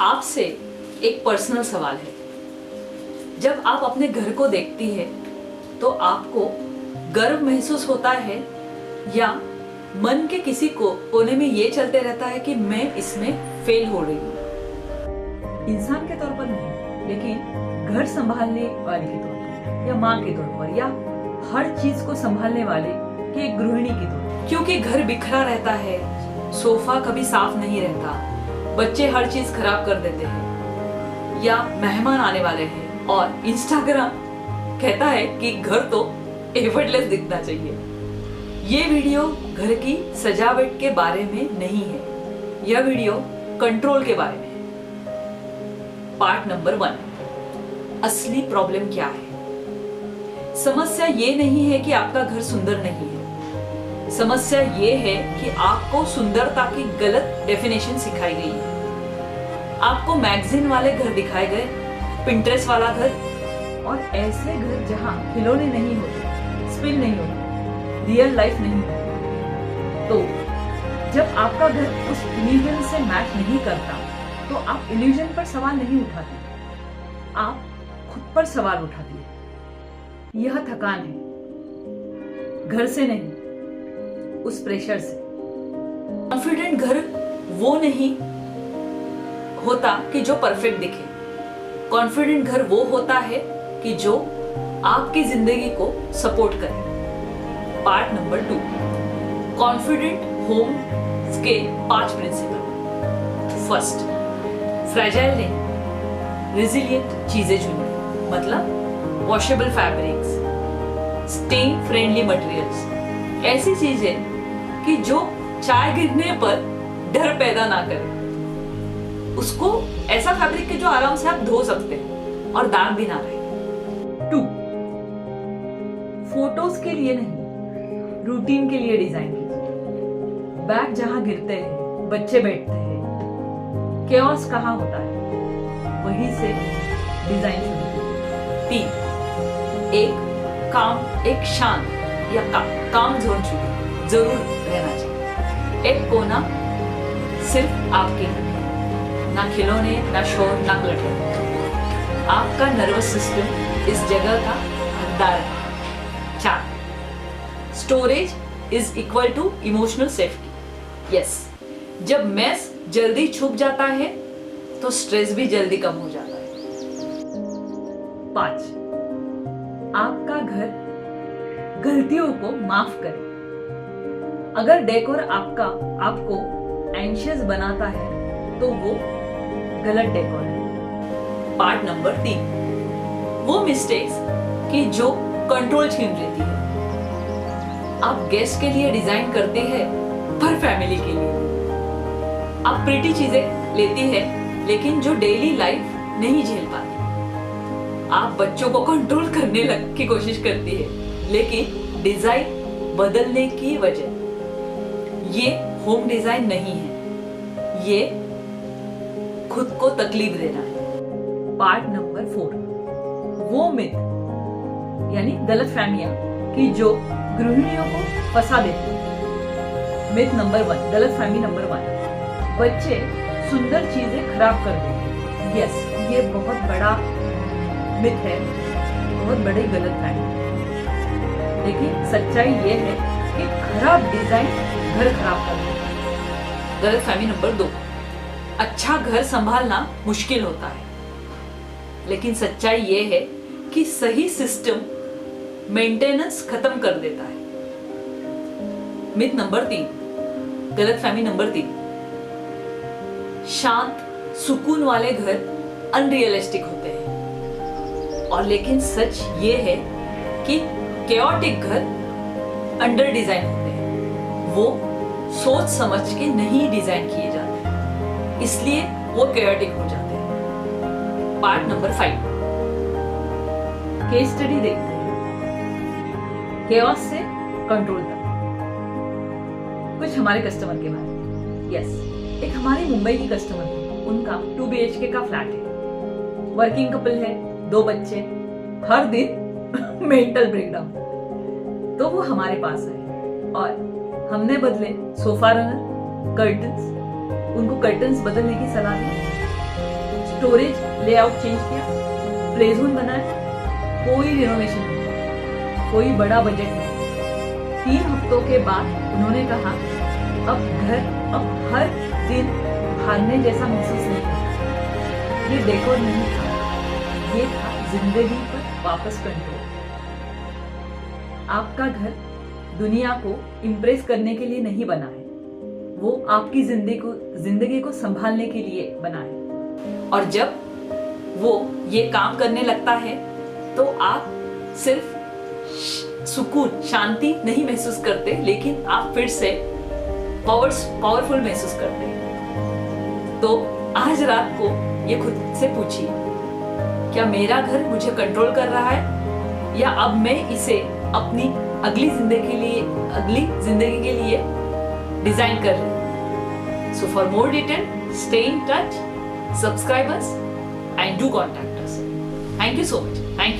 आपसे एक पर्सनल सवाल है। जब आप अपने घर को देखती है तो आपको गर्व महसूस होता है या मन के किसी कोने में ये चलते रहता है कि मैं इसमें फेल हो रही हूँ? इंसान के तौर पर नहीं, लेकिन घर संभालने वाले के तौर पर या माँ के तौर पर या हर चीज को संभालने वाले की एक गृहिणी के तौर पर। क्योंकि घर बिखरा रहता है, सोफा कभी साफ नहीं रहता, बच्चे हर चीज खराब कर देते हैं या मेहमान आने वाले हैं और इंस्टाग्राम कहता है कि घर तो एफर्टलेस दिखना चाहिए। ये वीडियो घर की सजावट के बारे में नहीं है, यह वीडियो कंट्रोल के बारे में है। पार्ट नंबर 1, असली प्रॉब्लम क्या है? समस्या ये नहीं है कि आपका घर सुंदर नहीं है, समस्या ये है कि आपको सुंदरता की गलत डेफिनेशन सिखाई गई है। आपको मैगजीन वाले घर दिखाए गए, पिंटरेस्ट वाला घर और ऐसे घर जहां खिलौने नहीं होते, स्पिन नहीं होते, रियल लाइफ नहीं होती। तो जब आपका घर उस इल्यूजन से मैच नहीं करता तो आप इल्यूजन पर सवाल नहीं उठाते, आप खुद पर सवाल उठाती है। यह थकान है, घर से नहीं, उस प्रेशर से। कॉन्फिडेंट घर वो नहीं होता कि जो परफेक्ट दिखे, कॉन्फिडेंट घर वो होता है कि जो आपकी जिंदगी को सपोर्ट करे। पार्ट नंबर 2, कॉन्फिडेंट होम के 5 प्रिंसिपल। फर्स्ट, फ्रेजाइल नहीं, रेजिलिएंट चीजें चुनिए, मतलब washable fabrics, stain friendly materials, ऐसी चीजें कि जो चाय गिरने पर डर पैदा ना करे। उसको ऐसा फैब्रिक के जो आराम से आप धो सकते हैं और दाग भी ना रहे। 2, फोटोज के लिए नहीं, रूटीन के लिए डिजाइन कीजिए। बैग जहां गिरते हैं, बच्चे बैठते हैं, केओस कहां होता है, वहीं से डिजाइन शुरू कीजिए। 3, एक शांत या काम जोन चुनिए, जरूर रहना चाहिए। एक कोना सिर्फ आपके लिए, ना खिलौने, ना शोर, ना क्लटर। आपका नर्वस सिस्टम इस जगह का हकदार है। 4, storage is equal to emotional safety. Yes, जब मैस जल्दी छुप जाता है तो स्ट्रेस भी जल्दी कम हो जाता है। 5, आपका घर गलतियों को माफ करे। अगर डेकोर आपको एंशियस बनाता है तो वो गलत डेकोर है। पार्ट नंबर 3, वो मिस्टेक्स कि जो कंट्रोल छीन लेती है। आप गेस्ट के लिए डिजाइन करते हैं पर फैमिली के लिए। आप प्रिटी चीजें लेती है लेकिन जो डेली लाइफ नहीं झेल पाती। आप बच्चों को कंट्रोल करने की कोशिश करती है लेकिन डिजाइन बदलने की वजह। ये होम डिजाइन नहीं है, ये खुद को तकलीफ देना है। पार्ट नंबर 4, वो मिथ यानी गलत फहमियां कि जो गृहिणियों को फंसा देती है। मिथ नंबर 1, गलत फहमी नंबर 1, बच्चे सुंदर चीजें खराब कर देते हैं। यस, ये बहुत बड़ा मिथ है, बहुत बड़ी गलत फहमी। लेकिन सच्चाई ये है कि खराब डिजाइन घर खराब कर देता है। गलत फहमी नंबर 2, अच्छा घर संभालना मुश्किल होता है, लेकिन सच्चाई ये है कि सही सिस्टम मेंटेनेंस खत्म कर देता है। मिथ नंबर 3, गलतफहमी नंबर 3, शांत सुकून वाले घर अनरियलिस्टिक होते हैं। और लेकिन सच ये है कि केओटिक घर अंडर डिजाइन होते हैं। वो सोच समझ के नहीं डिजाइन किए जाते, इसलिए वो केओटिक हो जाते हैं। पार्ट नंबर 5, केस स्टडी देखते हैं, केओस से कंट्रोल तक। कुछ हमारे कस्टमर के बारे में। यस, एक हमारी मुंबई की कस्टमर थी, उनका 2 BHK का फ्लैट है, वर्किंग कपल है, 2 बच्चे, हर दिन मेंटल ब्रेकडाउन। तो वो हमारे पास आए और हमने बदले सोफा रनर, कर्टन्स, उनको कर्टन्स बदलने की सलाह दी। स्टोरेज लेआउट चेंज किया, प्ले जोन बनाया, कोई रिनोवेशन नहीं, कोई बड़ा बजट नहीं। 3 हफ्तों के बाद उन्होंने कहा अब घर अब हर दिन भागने जैसा महसूस नहीं करता। ये डेकोर नहीं था, ये था जिंदगी पर वापस कंट्रोल। आपका घर दुनिया को इम्प्रेस करने के लिए नहीं बना है, वो आपकी जिंदगी को संभालने के लिए बना है। और जब वो ये काम करने लगता है तो आप सिर्फ सुकून, शांति नहीं महसूस करते, लेकिन आप फिर से पावरफुल महसूस करते हैं। तो आज रात को ये खुद से पूछिए, क्या मेरा घर मुझे कंट्रोल कर रहा है या अब मैं इसे अपनी अगली जिंदगी के लिए डिजाइन कर रही हूं। So for more detail, stay in touch, subscribe us and do contact us. Thank you so much. Thank you.